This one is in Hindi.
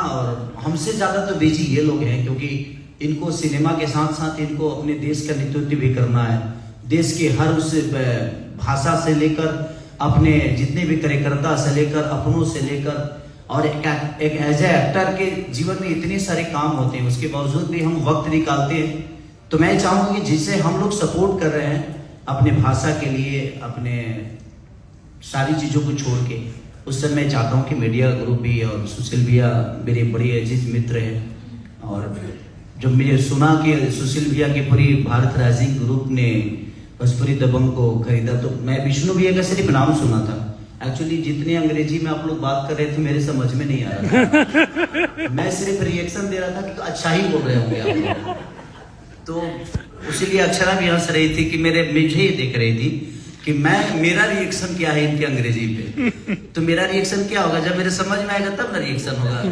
और हमसे ज़्यादा तो बिजी ये लोग हैं, क्योंकि इनको सिनेमा के साथ साथ इनको अपने देश का नेतृत्व भी करना है। देश के हर उस भाषा से लेकर अपने जितने भी कार्यकर्ता से लेकर अपनों से लेकर, और एक एज ए एक्टर के जीवन में इतने सारे काम होते हैं, उसके बावजूद भी हम वक्त निकालते हैं। तो मैं चाहूँगा कि जिसे हम लोग सपोर्ट कर रहे हैं अपने भाषा के लिए, अपने सारी चीज़ों को छोड़ के, उस समय मैं चाहता हूँ कि मीडिया ग्रुप भी और सुशील भैया मेरे बड़े अजीज मित्र हैं। और जब मुझे सुना कि सुशील भैया के पूरी भारत राइजिंग ग्रुप ने भोजपुरी दबंग को खरीदा, तो मैं विष्णु भैया का सिर्फ नाम सुना था। एक्चुअली जितनी अंग्रेजी में आप लोग बात कर रहे थे मेरे समझ में नहीं आ रहा था। मैं सिर्फ रिएक्शन दे रहा था कि अच्छा ही बोल रहे होंगे आप लोग। तो उसीलिए अक्षरा भी हंस रही थी कि मुझे ही देख रही थी कि मेरा रिएक्शन क्या है इनकी अंग्रेजी पे। तो मेरा रिएक्शन क्या होगा, जब मेरे समझ में आएगा तब ना रिएक्शन होगा।